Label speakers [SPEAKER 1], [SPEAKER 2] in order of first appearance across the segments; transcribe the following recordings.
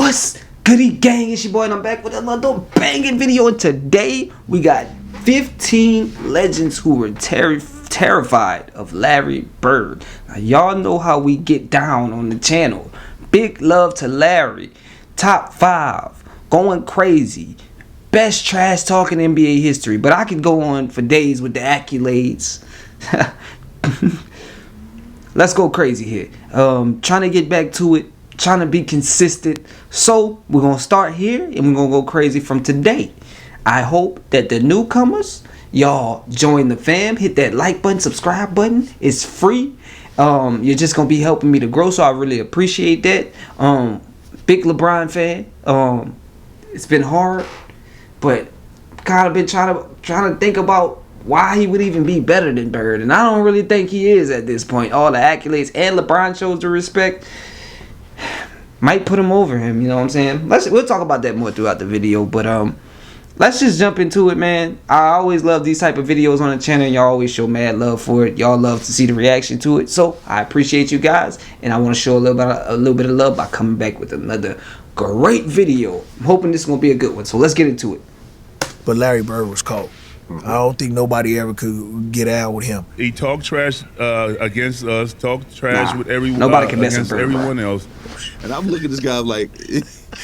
[SPEAKER 1] What's goody gang? It's your boy and I'm back with another banging video. And today we got 15 legends who were terrified of Larry Bird. Now y'all know how we get down on the channel. Big love to Larry. Top 5. Going crazy. Best trash talking NBA history. But I could go on for days with the accolades. Let's go crazy here. Trying to get back to it. Trying to be consistent. So we're gonna start here and we're gonna go crazy from today. I hope that the newcomers, y'all join the fam. Hit that like button, subscribe button. It's free. You're just gonna be helping me to grow, so I really appreciate that. Big Lebron fan. It's been hard, but kind of been trying to think about why he would even be better than Bird, and I don't really think he is at this point. All the accolades and LeBron shows the respect. Might put him over him, you know what I'm saying? We'll talk about that more throughout the video, but let's just jump into it, man. I always love these type of videos on the channel, and y'all always show mad love for it. Y'all love to see the reaction to it, so I appreciate you guys, and I want to show a little bit of love by coming back with another great video. I'm hoping this is gonna be a good one, so let's get into it.
[SPEAKER 2] But Larry Bird was cold. I don't think nobody ever could get out with him.
[SPEAKER 3] He talked trash against us, talked trash with everyone.
[SPEAKER 1] Nobody can mess
[SPEAKER 3] against
[SPEAKER 1] with Bird,
[SPEAKER 3] everyone else.
[SPEAKER 4] And I'm looking at this guy like,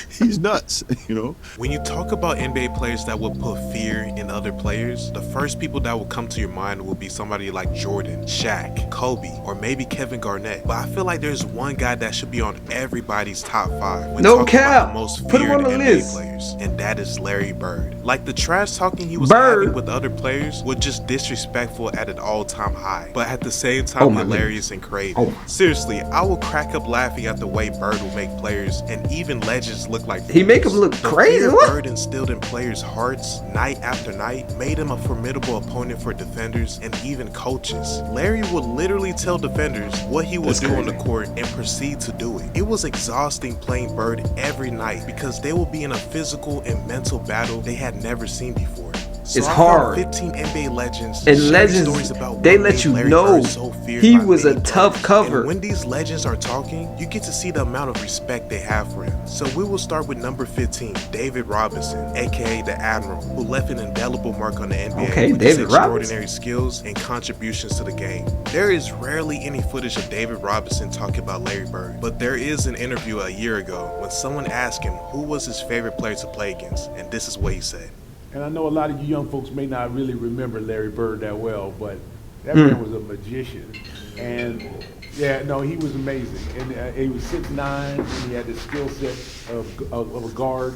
[SPEAKER 4] he's nuts, you know?
[SPEAKER 5] When you talk about NBA players that will put fear in other players, the first people that will come to your mind will be somebody like Jordan, Shaq, Kobe, or maybe Kevin Garnett. But I feel like there's one guy that should be on everybody's top 5 when talking about the most feared NBA players, and that is Larry Bird. Like, the trash talking he was having with other players was just disrespectful at an all-time high, but at the same time hilarious and creative. Seriously, I will crack up laughing at the way Bird will make players and even legends look like fools.
[SPEAKER 1] He make him look crazy.
[SPEAKER 5] The fear Bird instilled in players' hearts night after night made him a formidable opponent for defenders and even coaches. Larry would literally tell defenders what he would do on the court and proceed to do it. It was exhausting playing Bird every night because they will be in a physical and mental battle they had never seen before. So
[SPEAKER 1] it's hard.
[SPEAKER 5] 15 NBA legends
[SPEAKER 1] and legends, they let you know he was a tough cover.
[SPEAKER 5] And when these legends are talking, you get to see the amount of respect they have for him. So we will start with number 15, David Robinson, aka the Admiral, who left an indelible mark on the NBA with his extraordinary skills and contributions to the game. There is rarely any footage of David Robinson talking about Larry Bird, but there is an interview a year ago when someone asked him who was his favorite player to play against, and this is what he said.
[SPEAKER 6] And I know a lot of you young folks may not really remember Larry Bird that well, but that man was a magician. And yeah, no, he was amazing. And he was 6'9", and he had the skill set of a guard.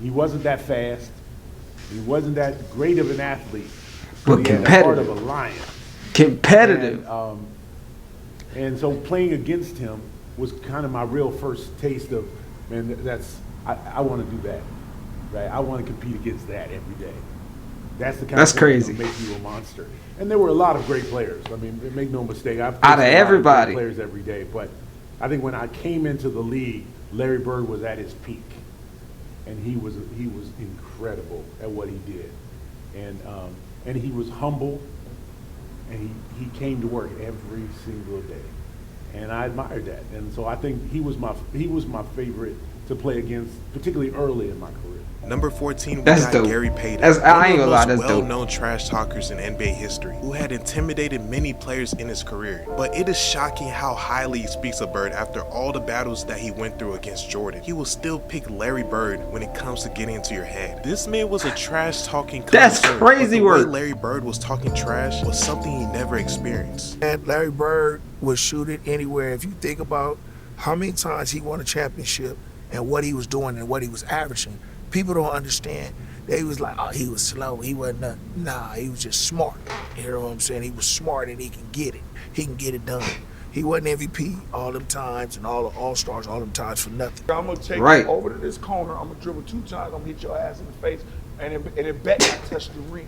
[SPEAKER 6] He wasn't that fast. He wasn't that great of an athlete.
[SPEAKER 1] But
[SPEAKER 6] he had the heart of a lion.
[SPEAKER 1] Competitive.
[SPEAKER 6] And so playing against him was kind of my real first taste of, man, I want to do that. Right, I want to compete against that every day. That's the kind of thing
[SPEAKER 1] crazy.
[SPEAKER 6] That'll make you a monster. And there were a lot of great players. I mean, make no mistake. I've
[SPEAKER 1] out of everybody,
[SPEAKER 6] players every day. But I think when I came into the league, Larry Bird was at his peak, and he was incredible at what he did, and he was humble, and he came to work every single day, and I admired that. And so I think he was my favorite to play against, particularly early in my career.
[SPEAKER 5] Number 14, we got Gary Payton,
[SPEAKER 1] I ain't gonna lie, that's
[SPEAKER 5] well-known trash talkers in NBA history, who had intimidated many players in his career. But it is shocking how highly he speaks of Bird after all the battles that he went through against Jordan. He will still pick Larry Bird when it comes to getting into your head. This man was a trash talking connoisseur.
[SPEAKER 1] That's crazy work.
[SPEAKER 5] The way Larry Bird was talking trash was something he never experienced.
[SPEAKER 2] And Larry Bird would shoot it anywhere. If you think about how many times he won a championship and what he was doing and what he was averaging, people don't understand. They was like, oh, he was slow. He wasn't nothing. Nah, he was just smart. You know what I'm saying? He was smart and he can get it. He can get it done. He wasn't MVP all them times and all the All-Stars all them times for nothing.
[SPEAKER 7] I'm going to take you over to this corner. I'm going to dribble 2 times. I'm going to hit your ass in the face and it bet not touch the rim.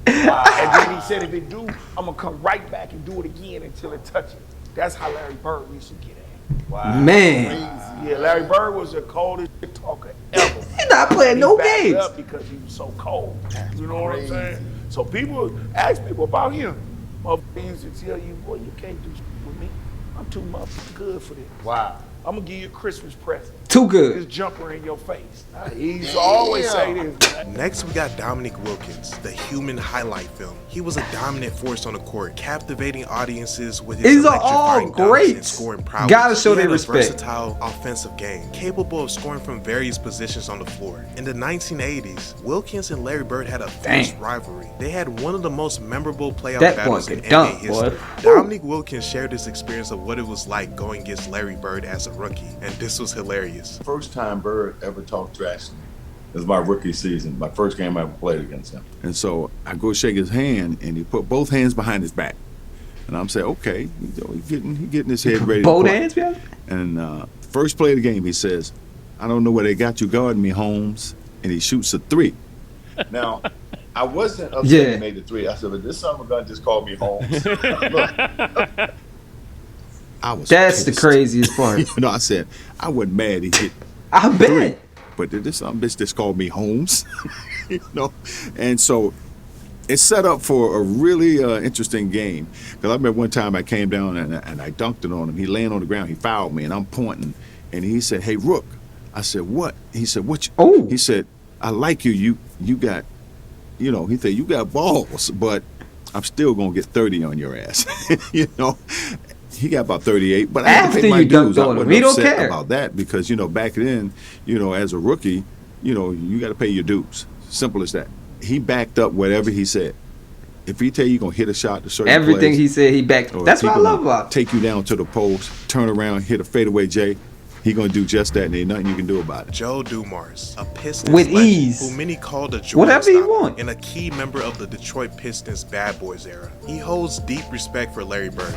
[SPEAKER 7] And then he said, if it do, I'm going to come right back and do it again until it touches. That's how Larry Bird used to get at.
[SPEAKER 1] Wow. Man.
[SPEAKER 7] Yeah, Larry Bird was the coldest talker ever.
[SPEAKER 1] He's not playing no games.
[SPEAKER 7] Up because he was so cold. You know what I'm saying? So people ask people about him. Motherfuckers used to tell you, boy, you can't do shit with me. I'm too motherfucking good for this.
[SPEAKER 4] Wow.
[SPEAKER 7] I'm gonna give you a Christmas present.
[SPEAKER 1] Too good.
[SPEAKER 7] This jumper in your face. He used to always say this. Man.
[SPEAKER 5] Next, we got Dominique Wilkins, the human highlight film. He was a dominant force on the court, captivating audiences with his
[SPEAKER 1] These are all
[SPEAKER 5] electrifying dominance
[SPEAKER 1] great.
[SPEAKER 5] and scoring prowess.
[SPEAKER 1] Gotta show
[SPEAKER 5] He
[SPEAKER 1] their
[SPEAKER 5] had a
[SPEAKER 1] respect.
[SPEAKER 5] versatile offensive game, capable of scoring from various positions on the floor. In the 1980s, Wilkins and Larry Bird had a fierce rivalry. They had one of the most memorable playoff
[SPEAKER 1] That
[SPEAKER 5] battles
[SPEAKER 1] boy
[SPEAKER 5] in
[SPEAKER 1] could
[SPEAKER 5] NBA
[SPEAKER 1] dunk,
[SPEAKER 5] history.
[SPEAKER 1] boy.
[SPEAKER 5] Dominique Wilkins shared his experience of what it was like going against Larry Bird as a rookie, and this was hilarious.
[SPEAKER 8] First time Bird ever talked trash to me. It was my rookie season, my first game I ever played against him.
[SPEAKER 4] And so I go shake his hand, and he put both hands behind his back. And I'm saying, okay, he's getting his head ready.
[SPEAKER 1] Both
[SPEAKER 4] to play.
[SPEAKER 1] hands, man.
[SPEAKER 4] And first play of the game, he says, I don't know where they got you guarding me, Holmes. And he shoots a 3.
[SPEAKER 8] Now, I wasn't upset
[SPEAKER 1] Yeah.
[SPEAKER 8] he made the 3. I said, but this son of a gun just called me Holmes. Look,
[SPEAKER 4] I was
[SPEAKER 1] That's the
[SPEAKER 4] pissed.
[SPEAKER 1] craziest part.
[SPEAKER 4] You know, I said, I wasn't mad he hit
[SPEAKER 1] I
[SPEAKER 4] 3.
[SPEAKER 1] bet.
[SPEAKER 4] But this some bitch just called me Holmes. You know? And so it's set up for a really interesting game. Because I remember one time I came down and I dunked it on him. He laying on the ground. He fouled me, and I'm pointing. And he said, hey, Rook. I said, what? He said, what?
[SPEAKER 1] Oh.
[SPEAKER 4] He said, I like you. You got, you know, he said, you got balls, but I'm still going to get 30 on your ass. You know? He got about 38, but I had to
[SPEAKER 1] After
[SPEAKER 4] pay my
[SPEAKER 1] you dunked
[SPEAKER 4] dues. I
[SPEAKER 1] on him.
[SPEAKER 4] wasn't
[SPEAKER 1] He don't
[SPEAKER 4] upset
[SPEAKER 1] care.
[SPEAKER 4] about that because, you know, back then, you know, as a rookie, you know, you got to pay your dues. Simple as that. He backed up whatever he said. If he tell you going to hit a shot to certain
[SPEAKER 1] Everything
[SPEAKER 4] plays,
[SPEAKER 1] he said, he backed.
[SPEAKER 4] or
[SPEAKER 1] That's
[SPEAKER 4] if he
[SPEAKER 1] what I love
[SPEAKER 4] gonna
[SPEAKER 1] about him.
[SPEAKER 4] take you down to the post, turn around, hit a fadeaway J, he going to do just that, and ain't nothing you can do about it.
[SPEAKER 5] Joe Dumars, a Pistons
[SPEAKER 1] With
[SPEAKER 5] legend
[SPEAKER 1] ease.
[SPEAKER 5] who many called a Jordan
[SPEAKER 1] Whatever he
[SPEAKER 5] stopper
[SPEAKER 1] want.
[SPEAKER 5] and a key member of the Detroit Pistons bad boys era. He holds deep respect for Larry Bird.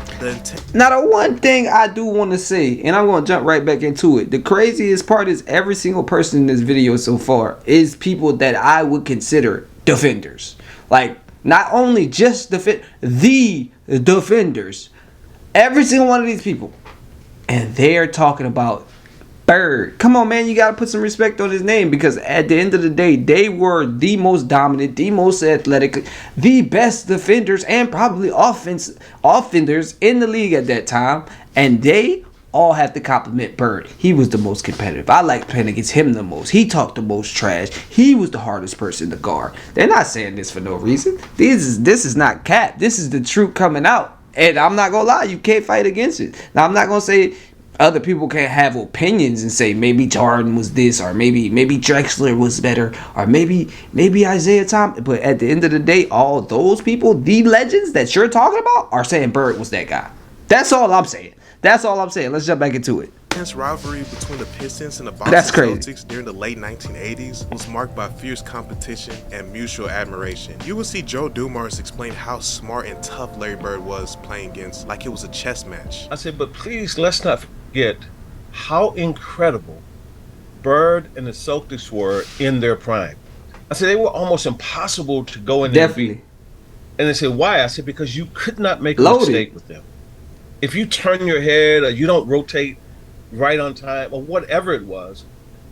[SPEAKER 1] Now, the one thing I do want to say, and I'm going to jump right back into it. The craziest part is every single person in this video so far is people that I would consider defenders. Like, not only just the defenders. Every single one of these people. And they're talking about Bird. Come on, man. You got to put some respect on his name because at the end of the day, they were the most dominant, the most athletic, the best defenders and probably offenders in the league at that time. And they all have to compliment Bird. He was the most competitive. I like playing against him the most. He talked the most trash. He was the hardest person to guard. They're not saying this for no reason. This is not cap. This is the truth coming out. And I'm not gonna lie, you can't fight against it. Now I'm not gonna say other people can't have opinions and say maybe Jordan was this or maybe Drexler was better or maybe Isaiah Thomas. But at the end of the day, all those people, the legends that you're talking about, are saying Bird was that guy. That's all I'm saying. Let's jump back into it.
[SPEAKER 5] This rivalry between the Pistons and the Boston
[SPEAKER 1] That's crazy.
[SPEAKER 5] Celtics during the late 1980s was marked by fierce competition and mutual admiration. You will see Joe Dumars explain how smart and tough Larry Bird was playing against like it was a chess match.
[SPEAKER 9] I said, but please let's not forget how incredible Bird and the Celtics were in their prime. I said they were almost impossible to go in there and beat. And they said, why? I said, because you could not make a mistake with them. If you turn your head or you don't rotate right on time or whatever it was,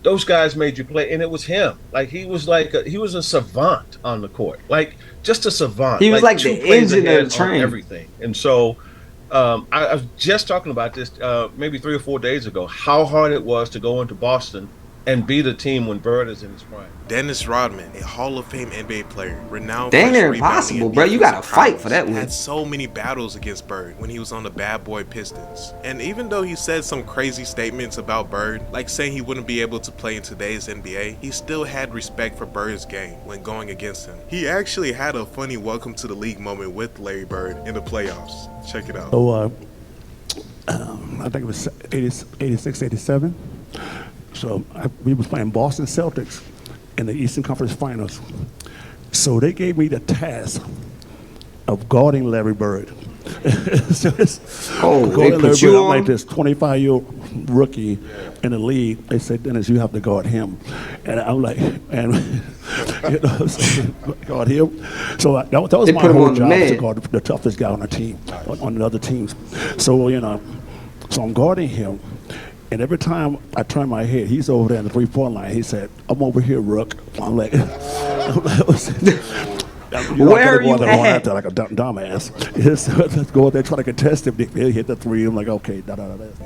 [SPEAKER 9] those guys made you play, and it was him. Like he was a savant on the court, like just a savant.
[SPEAKER 1] He was like
[SPEAKER 9] two
[SPEAKER 1] the
[SPEAKER 9] plays
[SPEAKER 1] engine
[SPEAKER 9] ahead
[SPEAKER 1] of the train.
[SPEAKER 9] on everything. And so I was just talking about this maybe 3 or 4 days ago, how hard it was to go into Boston and beat a team when Bird is in his prime.
[SPEAKER 5] Dennis Rodman, a Hall of Fame NBA player, renowned
[SPEAKER 1] Dang,
[SPEAKER 5] for his
[SPEAKER 1] they're
[SPEAKER 5] rebounding
[SPEAKER 1] impossible,
[SPEAKER 5] and
[SPEAKER 1] bro. You gotta
[SPEAKER 5] defensive
[SPEAKER 1] fight
[SPEAKER 5] prowess,
[SPEAKER 1] for that win.
[SPEAKER 5] had so many battles against Bird when he was on the bad boy Pistons. And even though he said some crazy statements about Bird, like saying he wouldn't be able to play in today's NBA, he still had respect for Bird's game when going against him. He actually had a funny welcome to the league moment with Larry Bird in the playoffs. Check it out.
[SPEAKER 6] So I think it was 86, 87. So we was playing Boston Celtics in the Eastern Conference Finals. So they gave me the task of guarding Larry Bird. So
[SPEAKER 1] they put you
[SPEAKER 6] I'm
[SPEAKER 1] on?
[SPEAKER 6] like this 25-year-old rookie in the league. They said, Dennis, you have to guard him. And I'm like, so guard him. So that was
[SPEAKER 1] They
[SPEAKER 6] my
[SPEAKER 1] put him
[SPEAKER 6] whole
[SPEAKER 1] on the
[SPEAKER 6] job,
[SPEAKER 1] man.
[SPEAKER 6] to guard the toughest guy on the team, on the other teams. So, so I'm guarding him. And every time I turn my head, he's over there in the 3-point line. He said, I'm over here, Rook. I'm like,
[SPEAKER 1] Where are you at?
[SPEAKER 10] Like a dumbass. Let's go out there try to contest him. He'll hit the three. I'm like, okay.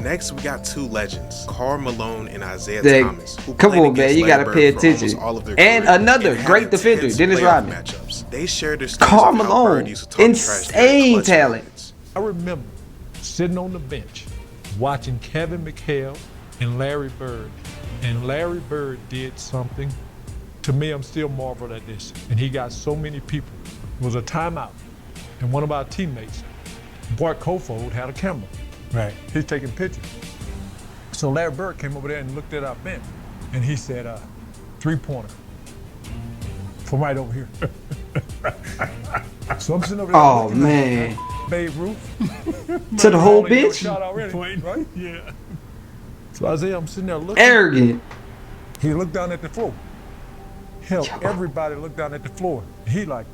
[SPEAKER 5] Next, we got two legends, Karl Malone and Isaiah Thomas. Who
[SPEAKER 1] Come
[SPEAKER 5] played
[SPEAKER 1] on, man.
[SPEAKER 5] against
[SPEAKER 1] You got to
[SPEAKER 5] Larry
[SPEAKER 1] pay
[SPEAKER 5] Bird for almost
[SPEAKER 1] attention.
[SPEAKER 5] all of their
[SPEAKER 1] And
[SPEAKER 5] career
[SPEAKER 1] another
[SPEAKER 5] and had
[SPEAKER 1] great defender,
[SPEAKER 5] intense
[SPEAKER 1] Dennis
[SPEAKER 5] playoff
[SPEAKER 1] Rodman.
[SPEAKER 5] matchups. They shared their stories
[SPEAKER 1] Karl
[SPEAKER 5] of how
[SPEAKER 1] Malone,
[SPEAKER 5] Bird used to talk trash during
[SPEAKER 1] insane
[SPEAKER 5] clutch
[SPEAKER 1] talent.
[SPEAKER 5] moments.
[SPEAKER 11] I remember sitting on the bench watching Kevin McHale and Larry Bird. And Larry Bird did something. To me, I'm still marveled at this. And he got so many people. It was a timeout. And one of our teammates, Bart Kofold, had a camera. Right. He's taking pictures. So Larry Bird came over there and looked at our bench. And he said, 3-pointer. From right over here. So I'm sitting over there.
[SPEAKER 1] Oh, man.
[SPEAKER 11] Babe Ruth.
[SPEAKER 1] To the whole bench?
[SPEAKER 11] Shot already, right? Yeah. So Isaiah, I'm sitting there looking.
[SPEAKER 1] Arrogant.
[SPEAKER 11] He looked down at the floor. Hell, everybody looked down at the floor. He like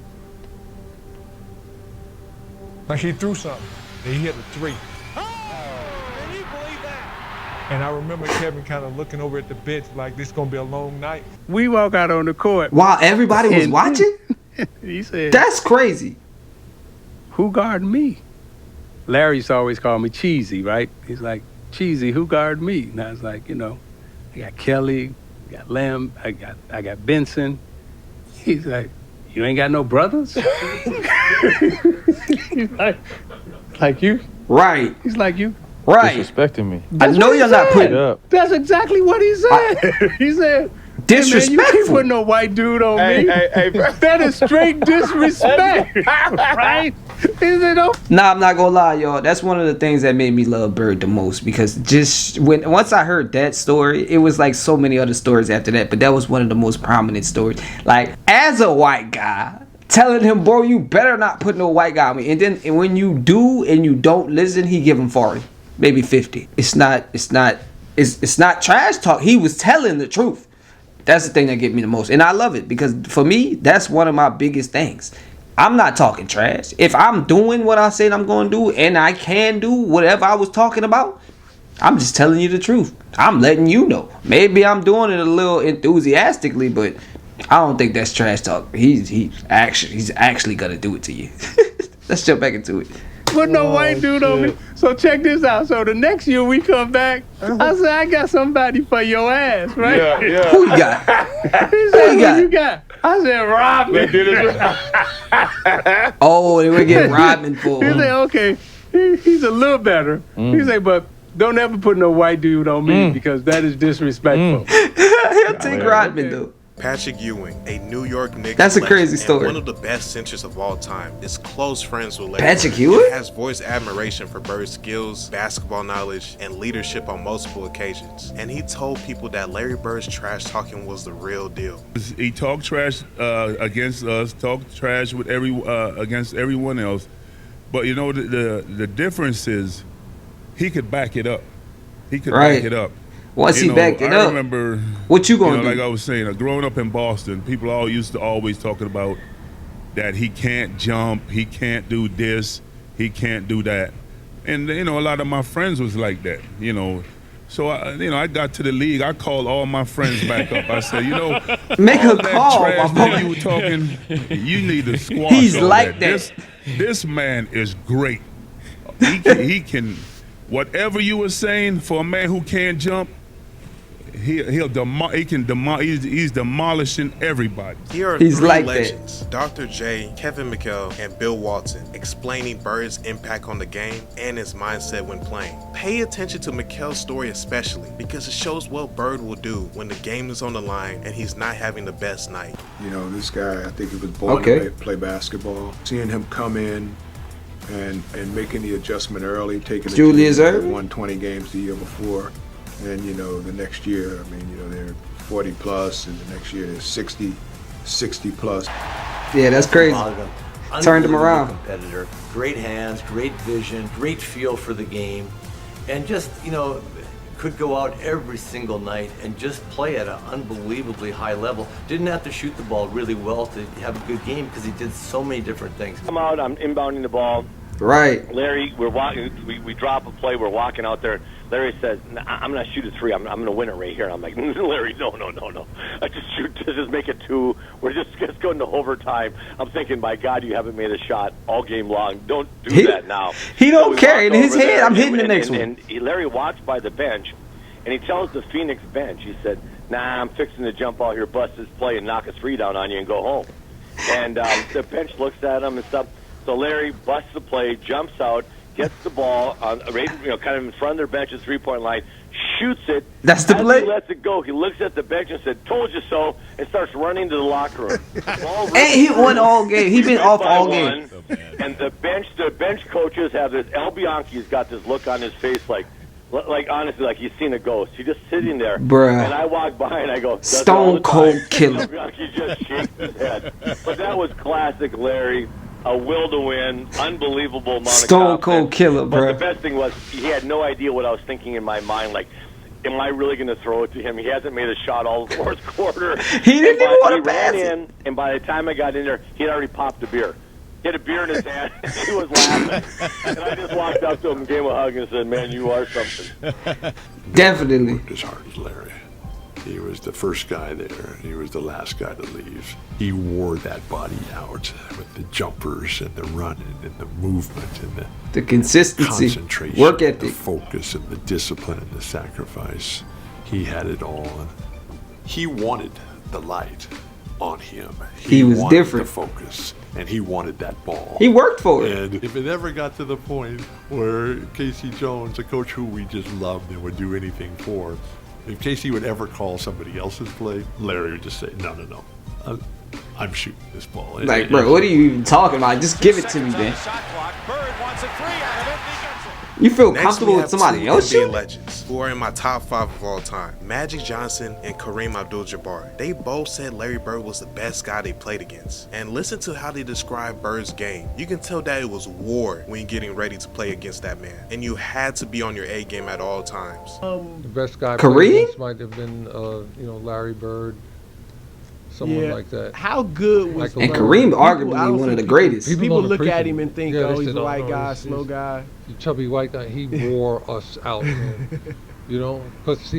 [SPEAKER 11] he threw something. And he hit a 3.
[SPEAKER 12] Oh, can you believe that?
[SPEAKER 11] And I remember Kevin kind of looking over at the bench like this is gonna be a long night.
[SPEAKER 13] We walk out on the court.
[SPEAKER 1] While everybody was watching?
[SPEAKER 13] He said,
[SPEAKER 1] That's crazy.
[SPEAKER 13] who guarded me? Larry used to always call me Cheesy, right? He's like, Cheesy, who guarded me? And I was like, I got Kelly, I got Lamb, I got Benson. He's like, you ain't got no brothers? He's like you?
[SPEAKER 1] Right.
[SPEAKER 13] He's like you?
[SPEAKER 1] Right.
[SPEAKER 14] Disrespecting me.
[SPEAKER 1] I know you're not putting
[SPEAKER 14] up.
[SPEAKER 13] That's exactly what he said. He said,
[SPEAKER 1] disrespectful.
[SPEAKER 13] Hey man, you can't put no white dude on me. That is straight disrespect. Right? Is it?
[SPEAKER 1] Nah, I'm not gonna lie, y'all. That's one of the things that made me love Bird the most, because just once I heard that story, it was like so many other stories after that, but that was one of the most prominent stories. Like, as a white guy, telling him, bro, you better not put no white guy on me. And then when you do and you don't listen, he give him 40, maybe 50. It's not trash talk. He was telling the truth. That's the thing that get me the most. And I love it, because for me, that's one of my biggest things. I'm not talking trash. If I'm doing what I said I'm going to do, and I can do whatever I was talking about, I'm just telling you the truth. I'm letting you know. Maybe I'm doing it a little enthusiastically, but I don't think that's trash talk. He's actually going to do it to you. Let's jump back into it.
[SPEAKER 13] Put no white dude on me. So check this out. So the next year we come back, I said, I got somebody for your ass, right?
[SPEAKER 7] Yeah.
[SPEAKER 1] Who you got?
[SPEAKER 13] He said, who you got? I said, Rodman.
[SPEAKER 1] Oh, they were getting Rodman for
[SPEAKER 13] He
[SPEAKER 1] him.
[SPEAKER 13] said, okay, he's a little better. He said, but don't ever put no white dude on me because that is disrespectful.
[SPEAKER 1] He'll take Rodman, though.
[SPEAKER 5] Patrick Ewing, a New York Knicks
[SPEAKER 1] That's a
[SPEAKER 5] legend
[SPEAKER 1] crazy story.
[SPEAKER 5] and one of the best centers of all time, is close friends with Larry
[SPEAKER 1] Patrick
[SPEAKER 5] Bird
[SPEAKER 1] Ewing?
[SPEAKER 5] and has voiced admiration for Bird's skills, basketball knowledge, and leadership on multiple occasions. And he told people that Larry Bird's trash talking was the real deal.
[SPEAKER 3] He talked trash against us, talked trash with against everyone else. But the difference is he could back it up. He could back it up.
[SPEAKER 1] Once he backed it up,
[SPEAKER 3] I remember
[SPEAKER 1] what you gonna do?
[SPEAKER 3] Like I was saying, growing up in Boston, people all used to always talking about that he can't jump, he can't do this, he can't do that, and a lot of my friends was like that, So I got to the league. I called all my friends back up. I said,
[SPEAKER 1] make
[SPEAKER 3] all
[SPEAKER 1] a
[SPEAKER 3] that
[SPEAKER 1] call.
[SPEAKER 3] trash that you were talking, you need to squash.
[SPEAKER 1] He's
[SPEAKER 3] all
[SPEAKER 1] like
[SPEAKER 3] that. This man is great. He can whatever you were saying for a man who can't jump. He's demolishing everybody.
[SPEAKER 5] Here are
[SPEAKER 1] He's
[SPEAKER 5] three
[SPEAKER 1] like
[SPEAKER 5] legends, Dr. J, Kevin McHale, and Bill Walton, explaining Bird's impact on the game and his mindset when playing. Pay attention to McHale's story especially, because it shows what Bird will do when the game is on the line and he's not having the best night.
[SPEAKER 2] This guy, I think he was born to play basketball. Seeing him come in and making the adjustment early, taking it
[SPEAKER 1] Julius
[SPEAKER 2] to
[SPEAKER 1] Erving?
[SPEAKER 2] 120 games the year before. And, the next year, they're 40 plus, and the next year they're 60 plus.
[SPEAKER 1] Yeah, that's crazy. Turned him around.
[SPEAKER 15] Competitor, great hands, great vision, great feel for the game, and just, could go out every single night and just play at an unbelievably high level. Didn't have to shoot the ball really well to have a good game because he did so many different things.
[SPEAKER 16] I'm out, I'm inbounding the ball.
[SPEAKER 1] Right.
[SPEAKER 16] Larry, we're walking, we drop a play, we're walking out there. Larry says, I'm going to shoot a 3. I'm going to win it right here. I'm like, Larry, no. I just shoot, just make it 2. We're just go into overtime, I'm thinking, my God, you haven't made a shot all game long. Don't do that now.
[SPEAKER 1] He don't care. In his head, I'm
[SPEAKER 16] and-
[SPEAKER 1] hitting the
[SPEAKER 16] and-
[SPEAKER 1] next
[SPEAKER 16] and-
[SPEAKER 1] one.
[SPEAKER 16] And Larry walks by the bench, and he tells the Phoenix bench, he said, nah, I'm fixing to jump out here, bust this play, and knock a three down on you and go home. And the bench looks at him and stuff. So Larry busts the play, jumps out, gets the ball on, right, kind of in front of their bench at three-point line, shoots it.
[SPEAKER 1] That's the
[SPEAKER 16] As
[SPEAKER 1] play?
[SPEAKER 16] He lets it go. He looks at the bench and said, "Told you so," and starts running to the locker room.
[SPEAKER 1] And he won all game. He been off all game.
[SPEAKER 16] And the bench coaches have this. El Bianchi's got this look on his face, like honestly, like he's seen a ghost. He's just sitting there.
[SPEAKER 1] Bruh.
[SPEAKER 16] And I walk by and I go, "Does it all
[SPEAKER 1] Stone
[SPEAKER 16] the
[SPEAKER 1] Cold
[SPEAKER 16] time."
[SPEAKER 1] Killer.
[SPEAKER 16] El Bianchi just shakes his head. But that was classic Larry. A will to win, unbelievable amount of
[SPEAKER 1] Stone
[SPEAKER 16] confidence.
[SPEAKER 1] Cold Killer,
[SPEAKER 16] But
[SPEAKER 1] bruh.
[SPEAKER 16] the best thing was he had no idea what I was thinking in my mind. Like, am I really going to throw it to him? He hasn't made a shot all the fourth quarter.
[SPEAKER 1] He didn't even want to
[SPEAKER 16] He
[SPEAKER 1] pass
[SPEAKER 16] ran
[SPEAKER 1] it.
[SPEAKER 16] in, and by the time I got in there, he had already popped a beer. He had a beer in his hand. He was laughing. And I just walked up to him and gave him a hug and said, "Man, you are something."
[SPEAKER 1] Definitely.
[SPEAKER 14] Worked as hard as Larry. He was the first guy there. He was the last guy to leave. He wore that body out with the jumpers and the running and the movement and
[SPEAKER 1] The consistency,
[SPEAKER 14] concentration,
[SPEAKER 1] work
[SPEAKER 14] the
[SPEAKER 1] ethic.
[SPEAKER 14] focus and the discipline and the sacrifice. He had it all. He wanted the light on him.
[SPEAKER 1] He was
[SPEAKER 14] wanted
[SPEAKER 1] different.
[SPEAKER 14] the focus, and he wanted that ball.
[SPEAKER 1] He worked for it.
[SPEAKER 14] And if it ever got to the point where Casey Jones, a coach who we just loved and would do anything for, if Casey would ever call somebody else's play, Larry would just say, no. I'm shooting this ball.
[SPEAKER 1] Like, bro, what are you even talking about? Just give it to me, man. You feel
[SPEAKER 5] Next,
[SPEAKER 1] comfortable
[SPEAKER 5] we
[SPEAKER 1] with
[SPEAKER 5] have
[SPEAKER 1] somebody
[SPEAKER 5] two
[SPEAKER 1] else
[SPEAKER 5] NBA
[SPEAKER 1] shooting?
[SPEAKER 5] legends who are in my top 5 of all time, Magic Johnson and Kareem Abdul-Jabbar. They both said Larry Bird was the best guy they played against. And listen to how they describe Bird's game. You can tell that it was war when you're getting ready to play against that man. And you had to be on your A game at all times.
[SPEAKER 11] The best guy I
[SPEAKER 1] Kareem?
[SPEAKER 11] played against might have been, Larry Bird, someone like that.
[SPEAKER 17] How good was
[SPEAKER 1] And
[SPEAKER 11] Larry
[SPEAKER 1] Kareem,
[SPEAKER 11] Bird.
[SPEAKER 1] arguably one of the greatest.
[SPEAKER 17] People
[SPEAKER 11] don't
[SPEAKER 17] look at
[SPEAKER 11] appreciate
[SPEAKER 17] him and think,
[SPEAKER 11] Yeah, they
[SPEAKER 17] oh, he's
[SPEAKER 11] said,
[SPEAKER 17] a white
[SPEAKER 11] no,
[SPEAKER 17] guy,
[SPEAKER 11] he's-
[SPEAKER 17] slow
[SPEAKER 11] he's-
[SPEAKER 17] guy.
[SPEAKER 11] the chubby white guy. He wore us out, man. Because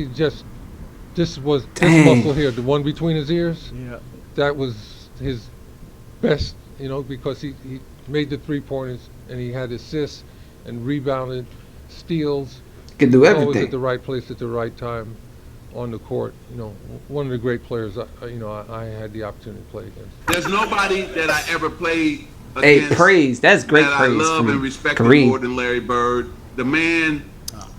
[SPEAKER 11] this
[SPEAKER 1] Dang.
[SPEAKER 11] muscle here, the one between his ears.
[SPEAKER 17] Yeah.
[SPEAKER 11] That was his best, because he made the 3-pointers and he had assists and rebounded, steals.
[SPEAKER 1] Could do
[SPEAKER 11] Always
[SPEAKER 1] everything.
[SPEAKER 11] at the right place at the right time on the court. One of the great players I had the opportunity to play against.
[SPEAKER 18] There's nobody that I ever played
[SPEAKER 1] Hey,
[SPEAKER 18] against
[SPEAKER 1] praise. That's great
[SPEAKER 18] that
[SPEAKER 1] praise
[SPEAKER 18] I love
[SPEAKER 1] from
[SPEAKER 18] and respect
[SPEAKER 1] Kareem.
[SPEAKER 18] more than Larry Bird. The man,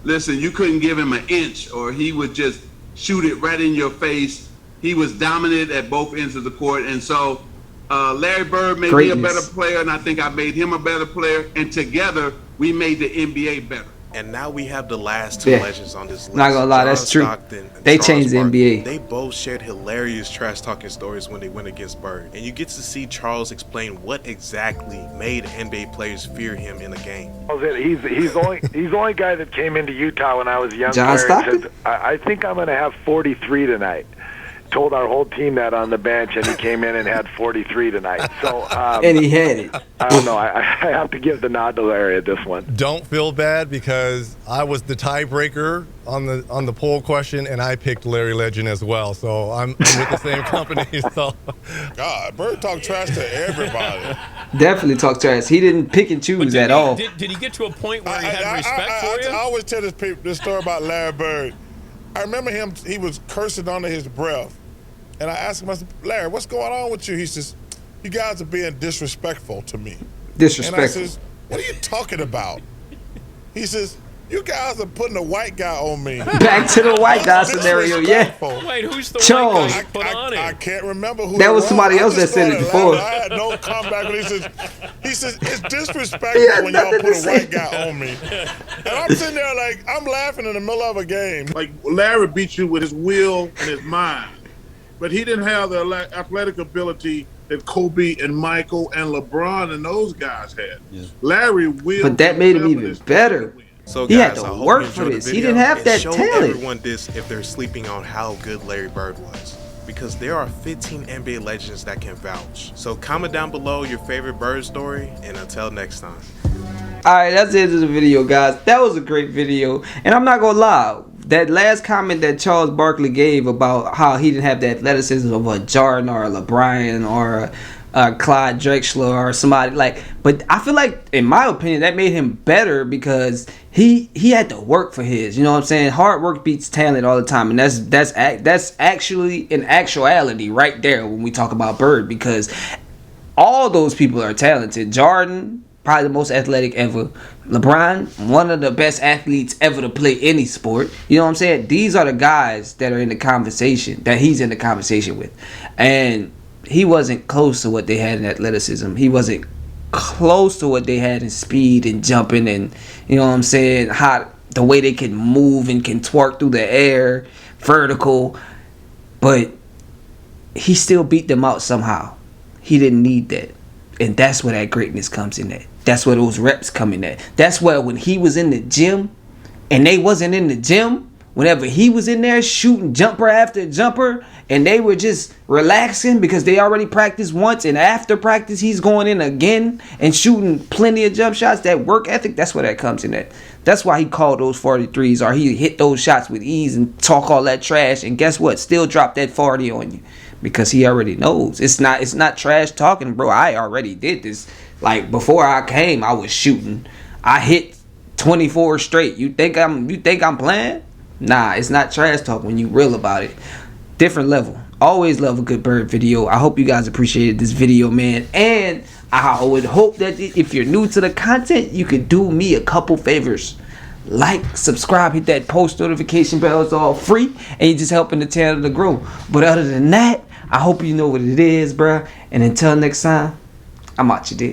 [SPEAKER 18] listen, you couldn't give him an inch or he would just shoot it right in your face. He was dominant at both ends of the court. And so Larry Bird made me a
[SPEAKER 1] Greatness.
[SPEAKER 18] better player, and I think I made him a better player. And together, we made the NBA better.
[SPEAKER 5] And now we have the last two
[SPEAKER 1] Yeah.
[SPEAKER 5] legends on this list.
[SPEAKER 1] Not gonna lie,
[SPEAKER 5] John
[SPEAKER 1] that's true.
[SPEAKER 5] Stockton and
[SPEAKER 1] They
[SPEAKER 5] Charles
[SPEAKER 1] changed the
[SPEAKER 5] Barkley.
[SPEAKER 1] NBA.
[SPEAKER 5] They both shared hilarious trash talking stories when they went against Bird. And you get to see Charles explain what exactly made NBA players fear him in a game.
[SPEAKER 19] He's the only guy that came into Utah when I was a young
[SPEAKER 1] John
[SPEAKER 19] player and
[SPEAKER 1] Stockton?
[SPEAKER 19] said, I think I'm going to have 43 tonight. Told our whole team that on the bench, and he came in and had 43 tonight. So
[SPEAKER 1] And he had it.
[SPEAKER 19] I don't know. I have to give the nod to Larry at this one.
[SPEAKER 20] Don't feel bad because I was the tiebreaker on the poll question, and I picked Larry Legend as well. So I'm with the same company. So
[SPEAKER 3] God, Bird talk trash to everybody.
[SPEAKER 1] Definitely talk trash. He didn't pick and choose at all.
[SPEAKER 21] Did he get to a point where he had respect for you?
[SPEAKER 3] I always tell this story about Larry Bird. I remember him, he was cursing under his breath. And I asked him, I said, Larry, what's going on with you? He says, you guys are being disrespectful to me.
[SPEAKER 1] Disrespectful.
[SPEAKER 3] And I says, what are you talking about? He says, you guys are putting a white guy on me.
[SPEAKER 1] Back to the white guy scenario, yeah.
[SPEAKER 21] Wait, who's the
[SPEAKER 1] Charles.
[SPEAKER 21] white guy you put on him?
[SPEAKER 3] I can't remember who
[SPEAKER 1] That
[SPEAKER 3] it
[SPEAKER 1] was somebody else that said it before.
[SPEAKER 3] I had no comeback. But he says, it's disrespectful
[SPEAKER 1] He had
[SPEAKER 3] when y'all
[SPEAKER 1] nothing
[SPEAKER 3] put
[SPEAKER 1] to
[SPEAKER 3] a
[SPEAKER 1] say.
[SPEAKER 3] white guy on me. And I'm sitting there like, I'm laughing in the middle of a game. Like, Larry beat you with his will and his mind. But he didn't have the athletic ability that Kobe and Michael and LeBron and those guys had. Larry will.
[SPEAKER 1] But that made him even better.
[SPEAKER 5] So
[SPEAKER 1] He had
[SPEAKER 5] guys,
[SPEAKER 1] to
[SPEAKER 5] I hope
[SPEAKER 1] work
[SPEAKER 5] you
[SPEAKER 1] for
[SPEAKER 5] enjoyed the
[SPEAKER 1] this. He
[SPEAKER 5] video
[SPEAKER 1] didn't have
[SPEAKER 5] and
[SPEAKER 1] that
[SPEAKER 5] show
[SPEAKER 1] talent.
[SPEAKER 5] everyone this if they're sleeping on how good Larry Bird was. Because there are 15 NBA legends that can vouch. So comment down below your favorite Bird story, and until next time.
[SPEAKER 1] Alright, that's the end of the video, guys. That was a great video. And I'm not gonna lie, that last comment that Charles Barkley gave about how he didn't have the athleticism of a Jordan or a LeBron or a Clyde Drexler or somebody like, but I feel like, in my opinion, that made him better because he had to work for his. You know what I'm saying? Hard work beats talent all the time, and that's actually in actuality right there when we talk about Bird, because all those people are talented. Jordan, probably the most athletic ever. LeBron, one of the best athletes ever to play any sport. You know what I'm saying? These are the guys that are in the conversation, that he's in the conversation with. And he wasn't close to what they had in athleticism. He wasn't close to what they had in speed and jumping and, you know what I'm saying, how the way they can move and can twerk through the air, vertical. But he still beat them out somehow. He didn't need that. And that's where that greatness comes in at. That's where those reps come in at. That's where when he was in the gym and they wasn't in the gym, whenever he was in there shooting jumper after jumper and they were just relaxing because they already practiced once, and after practice he's going in again and shooting plenty of jump shots, that work ethic, that's where that comes in at. That's why he called those 43s, or he hit those shots with ease and talk all that trash, and guess what? Still drop that 40 on you. Because he already knows. It's not trash talking, bro. I already did this. Like, before I came, I was shooting. I hit 24 straight. You think I'm playing? Nah, it's not trash talk when you real about it. Different level. Always love a good Bird video. I hope you guys appreciated this video, man. And I would hope that if you're new to the content, you could do me a couple favors. Like, subscribe, hit that post notification bell. It's all free, and you're just helping the channel to grow. But other than that, I hope you know what it is, bruh. And until next time, I'm out your dick.